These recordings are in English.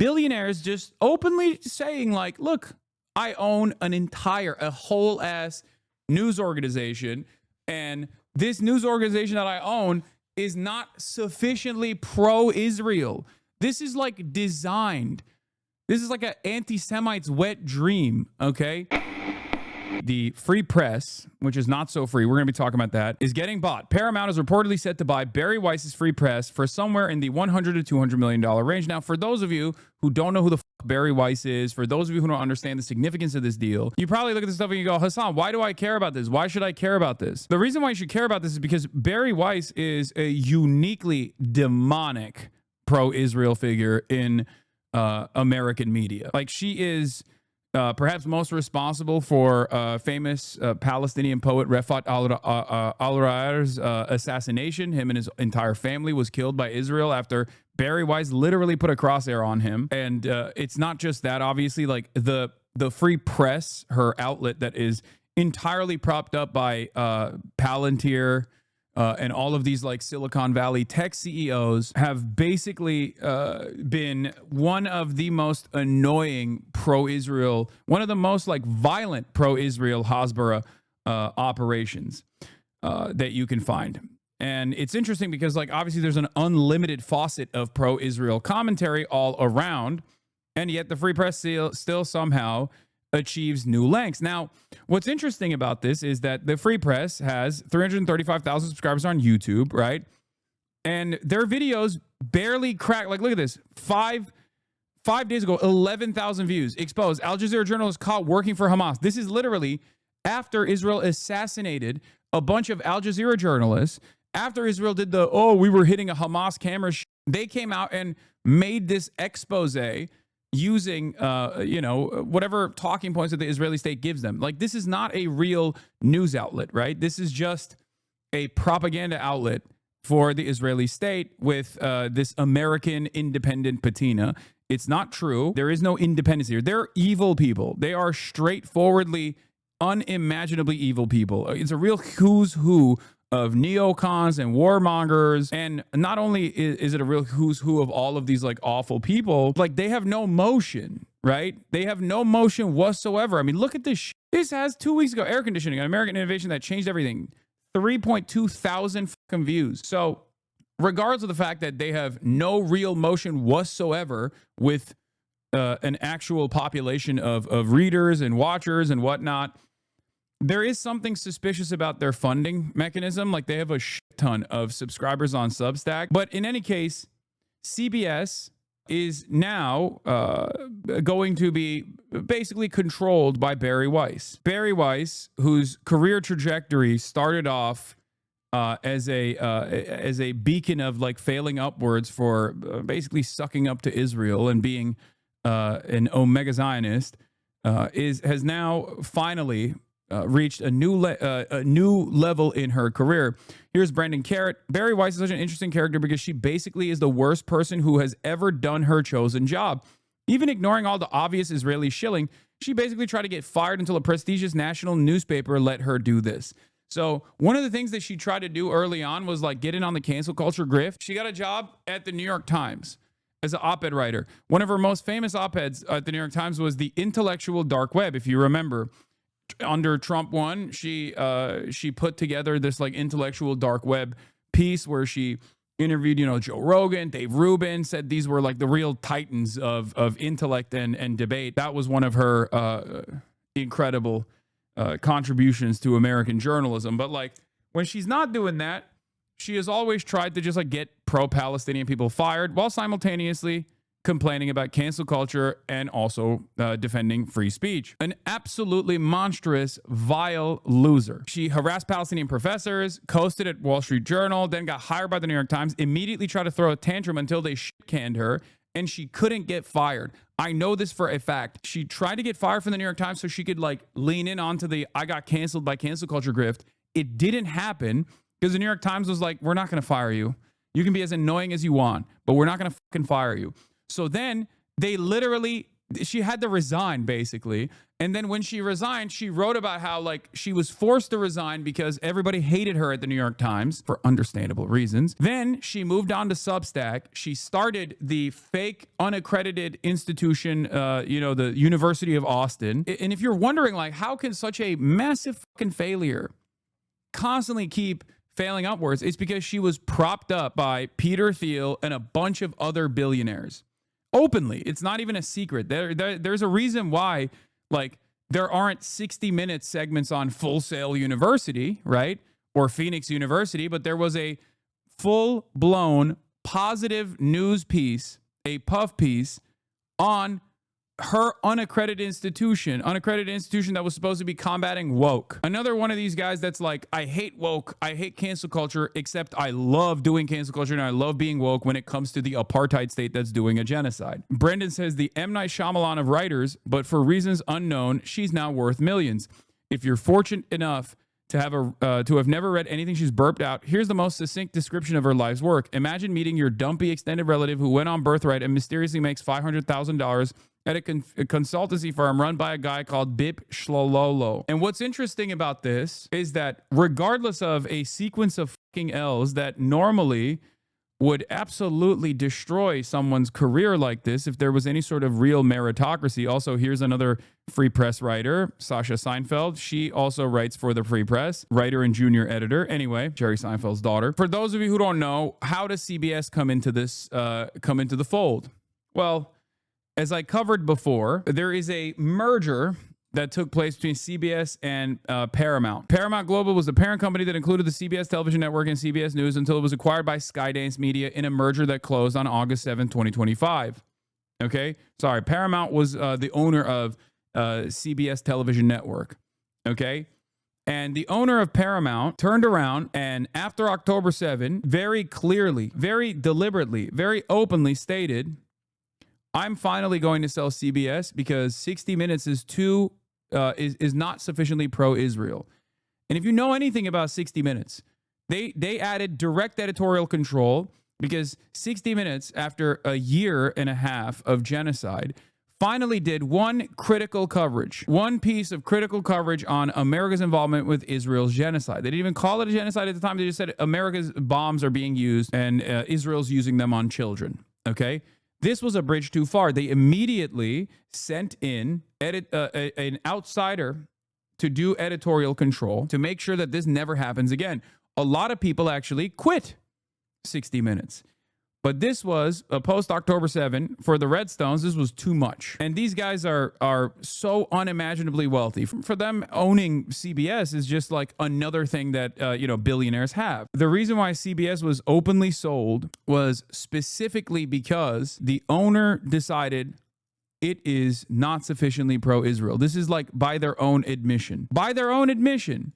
billionaires just openly saying like, look, I own a whole ass news organization, and this news organization that I own is not sufficiently pro-Israel. This is like designed. This is like an anti-Semite's wet dream, okay? The Free Press, which is not so free, we're going to be talking about that, is getting bought. Paramount is reportedly set to buy Bari Weiss's Free Press for somewhere in the $100 to $200 million range. Now, for those of you who don't know who the fuck Bari Weiss is, for those of you who don't understand the significance of this deal, you probably look at this stuff and you go, Hasan, why do I care about this? Why should I care about this? The reason why you should care about this is because Bari Weiss is a uniquely demonic pro-Israel figure in American media. Like, she is perhaps most responsible for famous Palestinian poet Refat al-Ra'ar's assassination. Him and his entire family was killed by Israel after Bari Weiss literally put a crosshair on him. And it's not just that, obviously, like the Free Press, her outlet that is entirely propped up by Palantir, and all of these like Silicon Valley tech CEOs have basically been one of the most annoying pro-Israel, one of the most like violent pro-Israel Hasbara operations that you can find. And it's interesting because like obviously there's an unlimited faucet of pro-Israel commentary all around, and yet the Free Press still somehow achieves new lengths. Now, what's interesting about this is that the Free Press has 335,000 subscribers on YouTube, right? And their videos barely crack. Like, look at this. Five days ago, 11,000 views. Exposed. Al Jazeera journalist caught working for Hamas. This is literally after Israel assassinated a bunch of Al Jazeera journalists. After Israel did we were hitting a Hamas camera. They came out and made this expose using, whatever talking points that the Israeli state gives them. Like, this is not a real news outlet, right? This is just a propaganda outlet for the Israeli state with this American independent patina. It's not true. There is no independence here. They're evil people. They are straightforwardly, unimaginably evil people. It's a real who's who of neocons and warmongers. And not only is it a real who's who of all of these like awful people, like they have no motion, right? They have no motion whatsoever. I mean, look at this. This has 2 weeks ago, air conditioning, an American innovation that changed everything. 3.2 thousand fucking views. So regardless of the fact that they have no real motion whatsoever with an actual population of readers and watchers and whatnot, there is something suspicious about their funding mechanism. Like, they have a shit ton of subscribers on Substack. But in any case, CBS is now going to be basically controlled by Bari Weiss. Bari Weiss, whose career trajectory started off as a beacon of like failing upwards for basically sucking up to Israel and being an Omega Zionist, has now finally reached a new level in her career. Here's Brandon Carrot. Bari Weiss is such an interesting character because she basically is the worst person who has ever done her chosen job. Even ignoring all the obvious Israeli shilling, she basically tried to get fired until a prestigious national newspaper let her do this. So one of the things that she tried to do early on was like get in on the cancel culture grift. She got a job at the New York Times as an op-ed writer. One of her most famous op-eds at the New York Times was the intellectual dark web, if you remember. Under Trump 1, she put together this like intellectual dark web piece where she interviewed, Joe Rogan, Dave Rubin, said these were like the real titans of intellect and debate. That was one of her incredible contributions to American journalism. But like when she's not doing that, she has always tried to just like get pro-Palestinian people fired while simultaneously complaining about cancel culture and also defending free speech. An absolutely monstrous, vile loser. She harassed Palestinian professors, coasted at Wall Street Journal, then got hired by the New York Times, immediately tried to throw a tantrum until they shit-canned her, and she couldn't get fired. I know this for a fact. She tried to get fired from the New York Times so she could like lean in onto the I got canceled by cancel culture grift. It didn't happen because the New York Times was like, we're not going to fire you. You can be as annoying as you want, but we're not going to fucking fire you. So then they literally she had to resign basically. And then when she resigned, she wrote about how like she was forced to resign because everybody hated her at the New York Times for understandable reasons. Then she moved on to Substack. She started the fake unaccredited institution, the University of Austin. And if you're wondering like, how can such a massive fucking failure constantly keep failing upwards, it's because she was propped up by Peter Thiel and a bunch of other billionaires. Openly. It's not even a secret. There's a reason why, like, there aren't 60-minute segments on Full Sail University, right? Or Phoenix University, but there was a full-blown positive news piece, a puff piece, on her unaccredited institution that was supposed to be combating woke. Another one of these guys that's like, I hate woke, I hate cancel culture, except I love doing cancel culture and I love being woke when it comes to the apartheid state that's doing a genocide. Brendan says the M. Night Shyamalan of writers, but for reasons unknown, she's now worth millions. If you're fortunate enough to have never read anything she's burped out, here's the most succinct description of her life's work. Imagine meeting your dumpy extended relative who went on Birthright and mysteriously makes $500,000 at a consultancy firm run by a guy called Bip Shlololo. And what's interesting about this is that regardless of a sequence of fucking L's that normally would absolutely destroy someone's career like this if there was any sort of real meritocracy. Also, here's another Free Press writer, Sasha Seinfeld. She also writes for the Free Press, writer and junior editor. Anyway, Jerry Seinfeld's daughter. For those of you who don't know, how does CBS come into the fold? Well, as I covered before, there is a merger that took place between CBS and Paramount. Paramount Global was the parent company that included the CBS television network and CBS News until it was acquired by Skydance Media in a merger that closed on August 7, 2025. Okay? Sorry, Paramount was the owner of CBS television network. Okay? And the owner of Paramount turned around and after October 7, very clearly, very deliberately, very openly stated, I'm finally going to sell CBS because 60 Minutes is not sufficiently pro-Israel. And if you know anything about 60 Minutes, they added direct editorial control because 60 Minutes, after a year and a half of genocide, finally did one piece of critical coverage on America's involvement with Israel's genocide. They didn't even call it a genocide at the time. They just said America's bombs are being used and Israel's using them on children. Okay? This was a bridge too far. They immediately sent in an outsider to do editorial control to make sure that this never happens again. A lot of people actually quit 60 Minutes. But this was a post-October 7. For the Redstones, this was too much. And these guys are so unimaginably wealthy. For them, owning CBS is just like another thing that, billionaires have. The reason why CBS was openly sold was specifically because the owner decided it is not sufficiently pro-Israel. This is like by their own admission. By their own admission.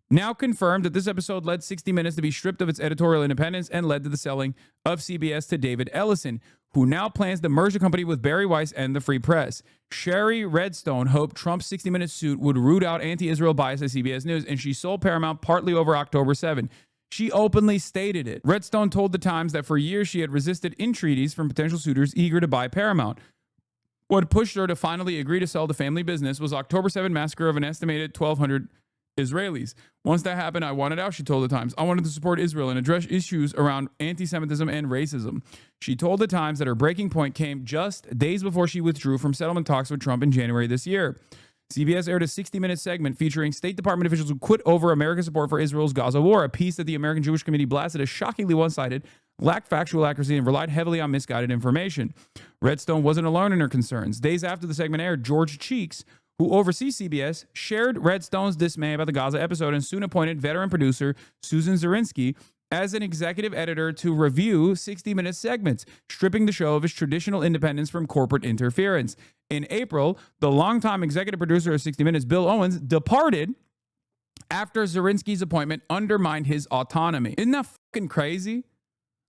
Now confirmed that this episode led 60 Minutes to be stripped of its editorial independence and led to the selling of CBS to David Ellison, who now plans to merge the company with Bari Weiss and the Free Press. Sherry Redstone hoped Trump's 60 Minutes suit would root out anti-Israel bias at CBS News, and she sold Paramount partly over October 7. She openly stated it. Redstone told The Times that for years she had resisted entreaties from potential suitors eager to buy Paramount. What pushed her to finally agree to sell the family business was October 7 massacre of an estimated 1,200 Israelis. Once that happened, I wanted out, she told The Times. I wanted to support Israel and address issues around anti-Semitism and racism. She told The Times that her breaking point came just days before she withdrew from settlement talks with Trump in January this year. CBS aired a 60-minute segment featuring State Department officials who quit over America's support for Israel's Gaza war, a piece that the American Jewish Committee blasted as shockingly one-sided, lacked factual accuracy, and relied heavily on misguided information. Redstone wasn't alone in her concerns. Days after the segment aired, George Cheeks, who oversees CBS, shared Redstone's dismay about the Gaza episode and soon appointed veteran producer Susan Zirinsky as an executive editor to review 60-minute segments, stripping the show of its traditional independence from corporate interference. In April, the longtime executive producer of 60 Minutes, Bill Owens, departed after Zirinsky's appointment undermined his autonomy. Isn't that fucking crazy?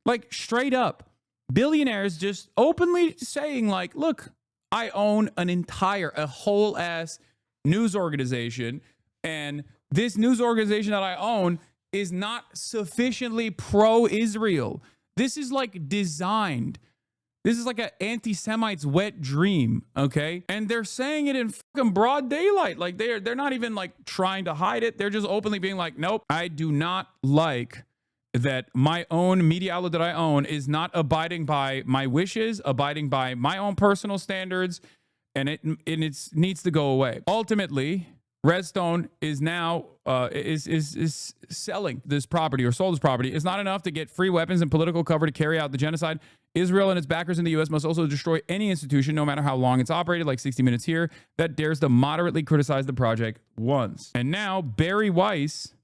Like, straight up, billionaires just openly saying, like, look, I own a whole ass news organization, and this news organization that I own is not sufficiently pro-Israel. This is like designed. This is like an anti-Semite's wet dream, okay? And they're saying it in fucking broad daylight. Like they're not even like trying to hide it. They're just openly being like, nope, I do not like that my own media outlet that I own is not abiding by my wishes, abiding by my own personal standards, and it needs to go away. Ultimately, Redstone is now is selling this property, or sold this property. It's not enough to get free weapons and political cover to carry out the genocide. Israel and its backers in the U.S. must also destroy any institution, no matter how long it's operated, like 60 Minutes here, that dares to moderately criticize the project once. And now Bari Weiss,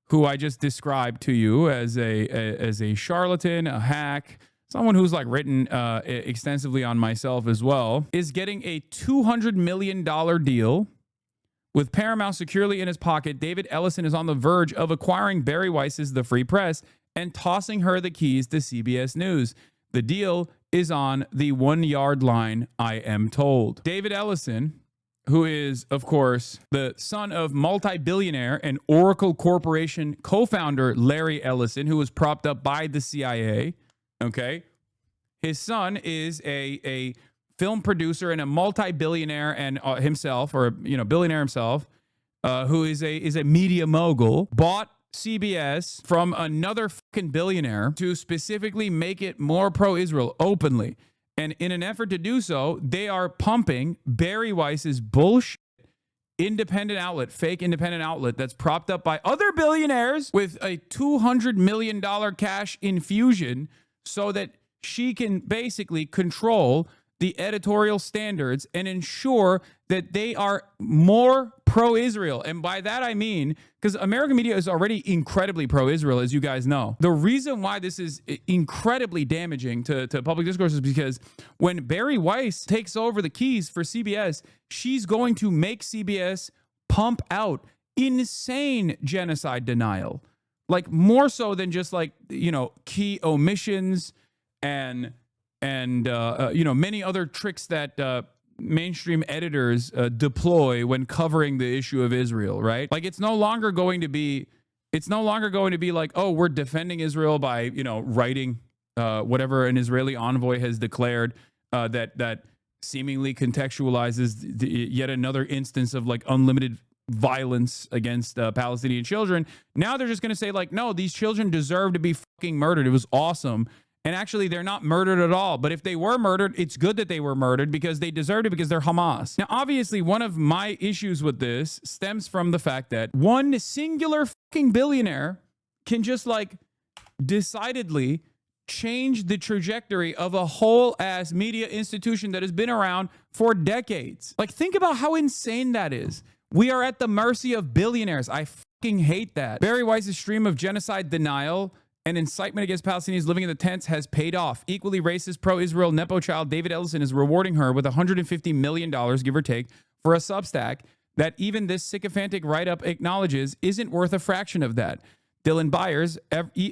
who I just described to you as a charlatan, a hack, someone who's like written extensively on myself as well, is getting a $200 million deal. With Paramount securely in his pocket, David Ellison is on the verge of acquiring Bari Weiss's The Free Press and tossing her the keys to CBS News. The deal is on the 1 yard line, I am told. David Ellison, who is, of course, the son of multi-billionaire and Oracle Corporation co-founder Larry Ellison, who was propped up by the CIA, okay? His son is a film producer and a multi-billionaire and himself, or billionaire himself, who is a media mogul, bought CBS from another fucking billionaire to specifically make it more pro-Israel openly. And in an effort to do so, they are pumping Bari Weiss's bullshit independent outlet, fake independent outlet that's propped up by other billionaires with a $200 million cash infusion so that she can basically control the editorial standards and ensure that they are more pro-Israel. And by that, I mean, because American media is already incredibly pro-Israel, as you guys know. The reason why this is incredibly damaging to public discourse is because when Bari Weiss takes over the keys for CBS, she's going to make CBS pump out insane genocide denial. Like more so than just like, key omissions and many other tricks that mainstream editors deploy when covering the issue of Israel, right? Like it's no longer going to be like, oh, we're defending Israel by, writing whatever an Israeli envoy has declared that seemingly contextualizes yet another instance of like unlimited violence against Palestinian children. Now they're just going to say like, no, these children deserve to be fucking murdered. It was awesome. And actually, they're not murdered at all. But if they were murdered, it's good that they were murdered because they deserved it because they're Hamas. Now, obviously, one of my issues with this stems from the fact that one singular fucking billionaire can just like decidedly change the trajectory of a whole ass media institution that has been around for decades. Like, think about how insane that is. We are at the mercy of billionaires. I fucking hate that. Bari Weiss's stream of genocide denial and incitement against Palestinians living in the tents has paid off. Equally racist, pro-Israel Nepo child David Ellison is rewarding her with $150 million, give or take, for a Substack that even this sycophantic write-up acknowledges isn't worth a fraction of that. Dylan Byers,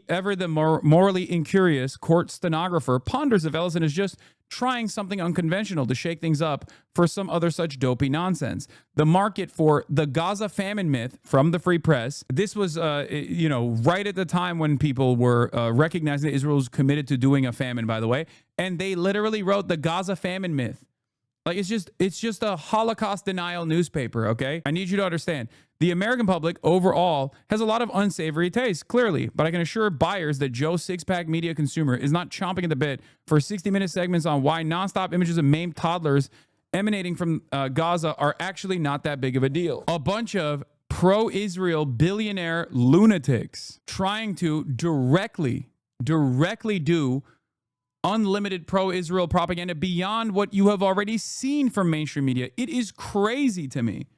ever the morally incurious court stenographer, ponders if Ellison is just trying something unconventional to shake things up for some other such dopey nonsense. The market for the Gaza famine myth from the Free Press. This was, right at the time when people were recognizing that Israel was committed to doing a famine, by the way. And they literally wrote the Gaza famine myth. Like, it's just a Holocaust denial newspaper, okay? I need you to understand. The American public overall has a lot of unsavory taste, clearly, but I can assure buyers that Joe Six-Pack media consumer is not chomping at the bit for 60-minute segments on why nonstop images of maimed toddlers emanating from Gaza are actually not that big of a deal. A bunch of pro-Israel billionaire lunatics trying to directly do unlimited pro-Israel propaganda beyond what you have already seen from mainstream media. It is crazy to me.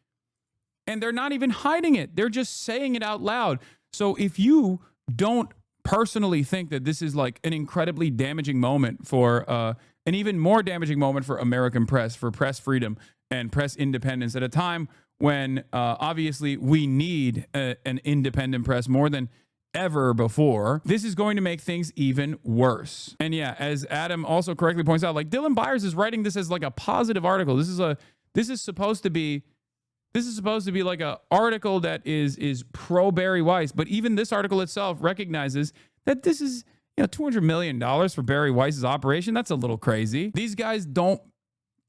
And they're not even hiding it. They're just saying it out loud. So if you don't personally think that this is like an incredibly damaging moment for an even more damaging moment for American press, for press freedom and press independence at a time when obviously we need an independent press more than ever before, this is going to make things even worse. And yeah, as Adam also correctly points out, like Dylan Byers is writing this as like a positive article. This is supposed to be like a article that is pro Bari Weiss, but even this article itself recognizes that this is $200 million for Bari Weiss's operation. That's a little crazy. These guys don't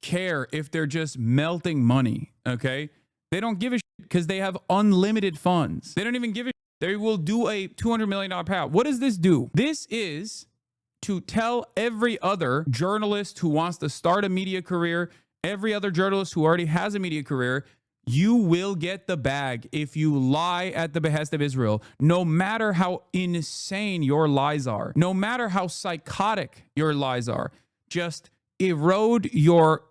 care if they're just melting money, okay? They don't give a shit because they have unlimited funds. They don't even give a shit. They will do a $200 million payout. What does this do? This is to tell every other journalist who wants to start a media career, every other journalist who already has a media career, you will get the bag if you lie at the behest of Israel. No matter how insane your lies are, no matter how psychotic your lies are, just erode your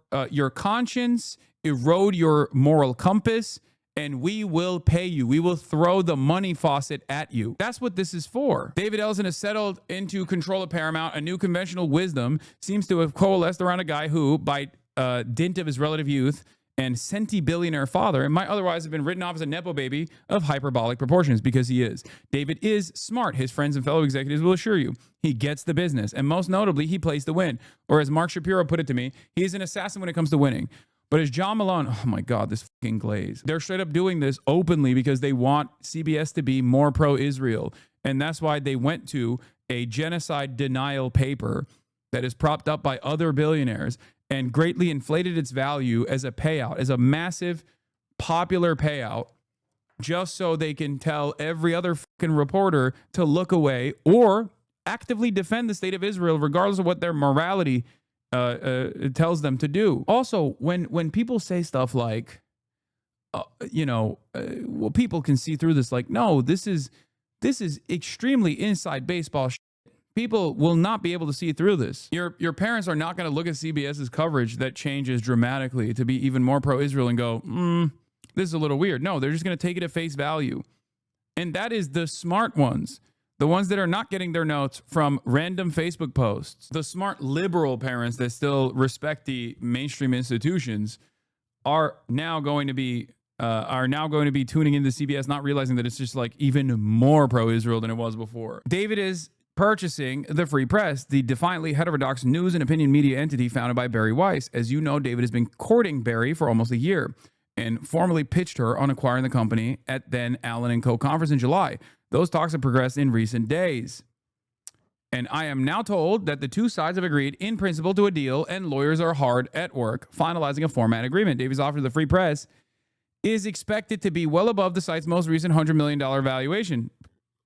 conscience, erode your moral compass, and we will pay you. We will throw the money faucet at you. That's what this is for. David Ellison has settled into control of Paramount. A new conventional wisdom seems to have coalesced around a guy who, by dint of his relative youth and centibillionaire father, might otherwise have been written off as a nepo baby of hyperbolic proportions, because he is. David is smart. His friends and fellow executives will assure you he gets the business, and most notably, he plays to win. Or as Mark Shapiro put it to me, he's an assassin when it comes to winning. But as John Malone, oh my God, this fucking glaze. They're straight up doing this openly because they want CBS to be more pro-Israel. And that's why they went to a genocide denial paper that is propped up by other billionaires and greatly inflated its value as a payout, as a massive popular payout, just so they can tell every other fucking reporter to look away or actively defend the state of Israel, regardless of what their morality tells them to do. Also, when people say stuff like, well, people can see through this. Like, no, this is extremely inside baseball shit. People will not be able to see through this. Your parents are not going to look at CBS's coverage that changes dramatically to be even more pro-Israel and go, this is a little weird. No, they're just going to take it at face value. And that is the smart ones. The ones that are not getting their notes from random Facebook posts. The smart liberal parents that still respect the mainstream institutions are now going to be tuning into CBS, not realizing that it's just like even more pro-Israel than it was before. David is purchasing the Free Press, the defiantly heterodox news and opinion media entity founded by Bari Weiss. As you know, David has been courting Bari for almost a year and formally pitched her on acquiring the company at then Allen & Co. conference in July. Those talks have progressed in recent days. And I am now told that the two sides have agreed in principle to a deal, and lawyers are hard at work finalizing a format agreement. David's offer to the Free Press is expected to be well above the site's most recent $100 million valuation,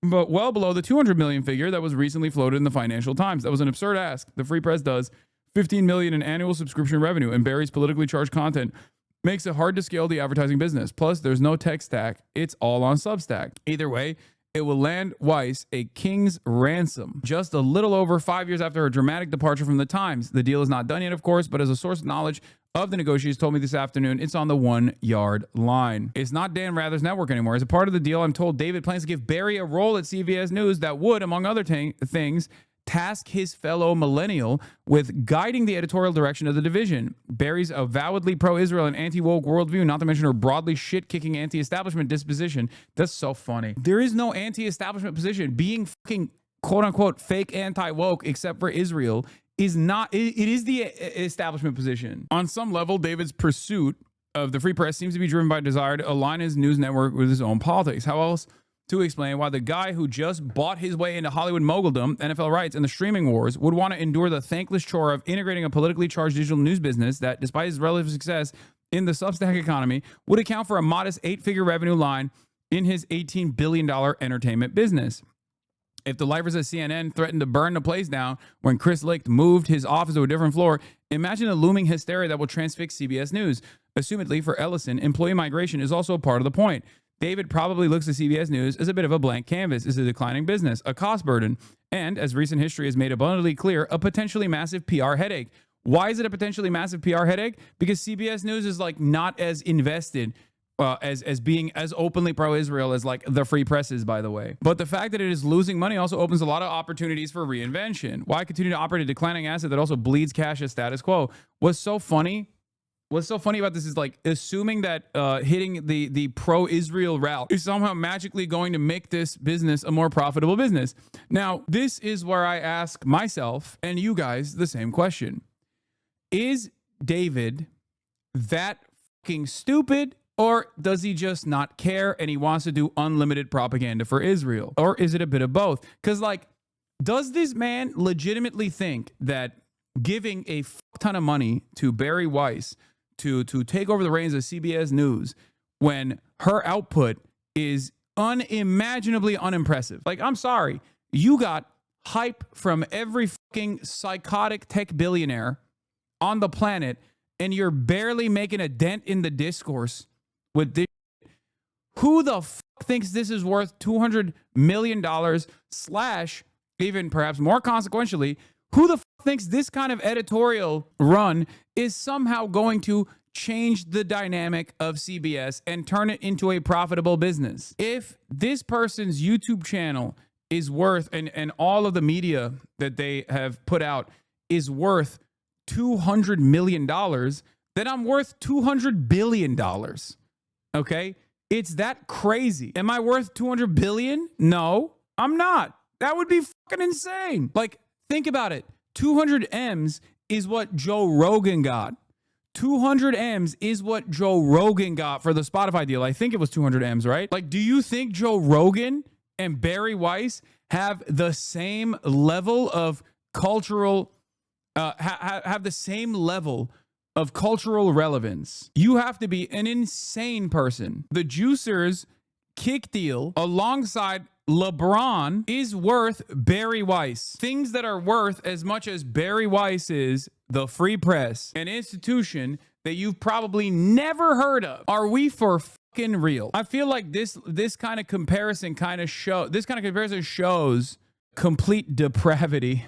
but well below the $200 million figure that was recently floated in the Financial Times. That was an absurd ask. The Free Press does $15 million in annual subscription revenue, and Bari's politically charged content makes it hard to scale the advertising business. Plus, there's no tech stack. It's all on Substack. Either way, it will land Weiss a king's ransom just a little over 5 years after her dramatic departure from the Times. The deal is not done yet, of course, but as a source of knowledge of the negotiations told me this afternoon, it's on the 1 yard line. It's not Dan Rather's network anymore. As a part of the deal, I'm told David plans to give Bari a role at CBS News that would, among other things, task his fellow millennial with guiding the editorial direction of the division. Bari's avowedly pro-Israel and anti-woke worldview, not to mention her broadly shit-kicking anti-establishment disposition. That's so funny. There is no anti-establishment position. Being fucking quote-unquote fake anti-woke, except for Israel, is not, it is the establishment position. On some level, David's pursuit of the Free Press seems to be driven by a desire to align his news network with his own politics. How else to explain why the guy who just bought his way into Hollywood moguldom, NFL rights, and the streaming wars would want to endure the thankless chore of integrating a politically charged digital news business that, despite his relative success in the Substack economy, would account for a modest 8-figure revenue line in his $18 billion entertainment business. If the lifers at CNN threatened to burn the place down when Chris Licht moved his office to a different floor, imagine the looming hysteria that will transfix CBS News. Assumedly, for Ellison, employee migration is also a part of the point. David probably looks at CBS News as a bit of a blank canvas, as a declining business, a cost burden, and, as recent history has made abundantly clear, a potentially massive PR headache. Why is it a potentially massive PR headache? Because CBS News is like not as invested as being as openly pro-Israel as like the Free Press is, by the way. But the fact that it is losing money also opens a lot of opportunities for reinvention. Why continue to operate a declining asset that also bleeds cash as status quo? What's so funny about this is like assuming that hitting the pro-Israel route is somehow magically going to make this business a more profitable business. Now, this is where I ask myself and you guys the same question. Is David that fucking stupid, or does he just not care and he wants to do unlimited propaganda for Israel? Or is it a bit of both? Because like Does this man legitimately think that giving a ton of money to Bari Weiss to take over the reins of CBS News when her output is unimaginably unimpressive? Like, I'm sorry, you got hype from every fucking psychotic tech billionaire on the planet, and you're barely making a dent in the discourse with this. Who the fuck thinks this is worth $200 million slash, even perhaps more consequentially, who the fuck thinks this kind of editorial run is somehow going to change the dynamic of CBS and turn it into a profitable business? If this person's YouTube channel is worth, and all of the media that they have put out is worth $200 million, then I'm worth $200 billion. Okay? It's that crazy. Am I worth 200 billion? No, I'm not. That would be fucking insane. Like, think about it. 200 M's is what Joe Rogan got. 200 M's is what Joe Rogan got for the Spotify deal. I think it was 200 M's, right? Like, do you think Joe Rogan and Bari Weiss have the same level of cultural, have the same level of cultural relevance? You have to be an insane person. The Juicers kick deal alongside LeBron is worth Bari Weiss. Things that are worth as much as Bari Weiss is the Free Press, an institution that you've probably never heard of. Are we for fucking real? I feel like this kind of comparison shows complete depravity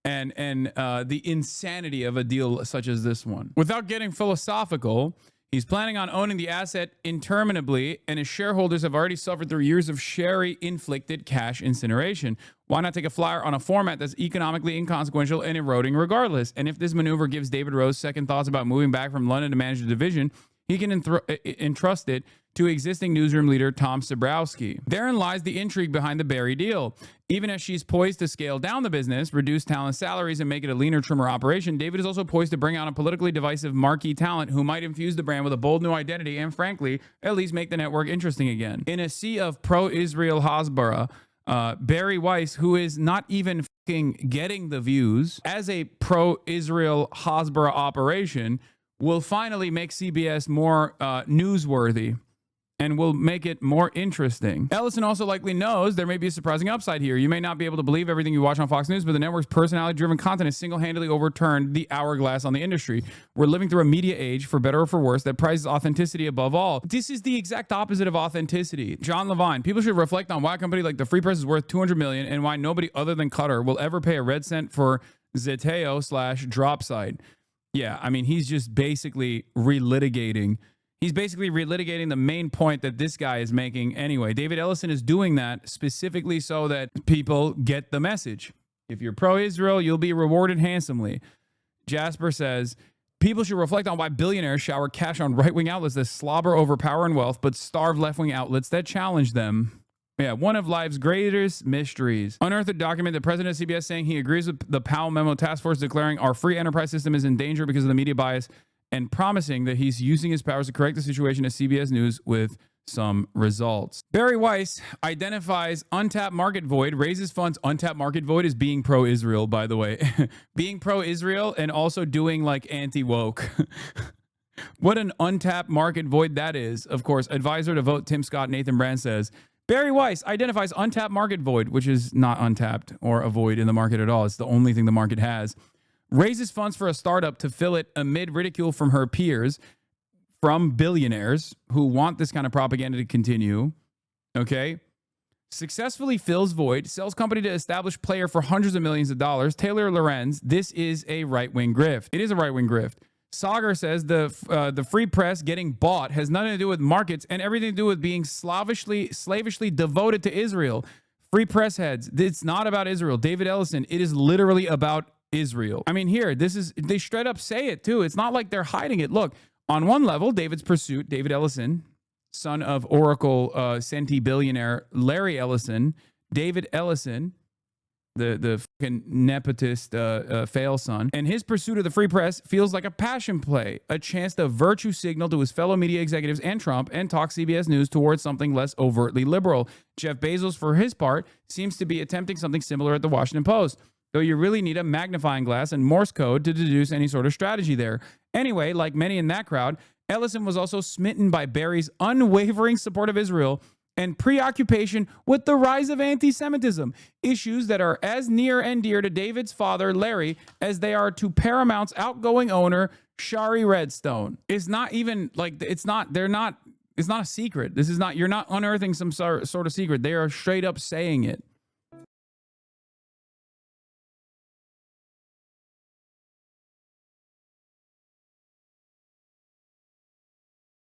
and the insanity of a deal such as this one. Without getting philosophical, he's planning on owning the asset interminably, and his shareholders have already suffered through years of Sherry-inflicted cash incineration. Why not take a flyer on a format that's economically inconsequential and eroding regardless? And if this maneuver gives David Rose second thoughts about moving back from London to manage the division, he can entrust it to existing newsroom leader Tom Sabrowski. Therein lies the intrigue behind the Bari deal. Even as she's poised to scale down the business, reduce talent salaries, and make it a leaner, trimmer operation, David is also poised to bring on a politically divisive marquee talent who might infuse the brand with a bold new identity and, frankly, at least make the network interesting again. In a sea of pro-Israel Hasbara, Bari Weiss, who is not even fucking getting the views as a pro-Israel Hasbara operation, will finally make CBS more newsworthy and will make it more interesting. Ellison also likely knows there may be a surprising upside here. You may not be able to believe everything you watch on Fox News, but the network's personality-driven content has single-handedly overturned the hourglass on the industry. We're living through a media age, for better or for worse, that prizes authenticity above all. This is the exact opposite of authenticity. John Levine, people should reflect on why a company like the Free Press is worth $200 million and why nobody other than Qatar will ever pay a red cent for Zeteo/drop site. Yeah, I mean, he's just basically relitigating. He's basically relitigating the main point that this guy is making anyway. David Ellison is doing that specifically so that people get the message. If you're pro-Israel, you'll be rewarded handsomely. Jasper says, people should reflect on why billionaires shower cash on right-wing outlets that slobber over power and wealth, but starve left-wing outlets that challenge them. Yeah, one of life's greatest mysteries. Unearthed a document, the president of CBS saying he agrees with the Powell memo task force declaring our free enterprise system is in danger because of the media bias, and promising that he's using his powers to correct the situation at CBS News with some results. Bari Weiss identifies untapped market void, raises funds. Untapped market void is being pro-Israel, by the way. Being pro-Israel and also doing like anti-woke. What an untapped market void that is. Of course, advisor to vote Tim Scott, Nathan Brand says, Bari Weiss identifies untapped market void, which is not untapped or a void in the market at all. It's the only thing the market has. Raises funds for a startup to fill it amid ridicule from her peers, from billionaires who want this kind of propaganda to continue. Okay. Successfully fills void, sells company to established player for hundreds of millions of dollars. Taylor Lorenz, this is a right-wing grift. It is a right-wing grift. Sagar says the Free Press getting bought has nothing to do with markets and everything to do with being slavishly devoted to Israel. Free Press heads, it's not about Israel. David Ellison, it is literally about Israel. I mean, here, they straight up say it too. It's not like they're hiding it. Look, on one level, David's pursuit, David Ellison, son of Oracle centi billionaire Larry Ellison, David Ellison the fucking nepotist fail son. And his pursuit of the free press feels like a passion play, a chance to virtue signal to his fellow media executives and Trump and talk CBS News towards something less overtly liberal. Jeff Bezos, for his part, seems to be attempting something similar at the Washington Post, though you really need a magnifying glass and Morse code to deduce any sort of strategy there. Anyway, like many in that crowd, Ellison was also smitten by Bari's unwavering support of Israel and preoccupation with the rise of anti-Semitism, issues that are as near and dear to David's father, Larry, as they are to Paramount's outgoing owner, Shari Redstone. It's not even like, it's not a secret. This is not, you're not unearthing some sort of secret. They are straight up saying it.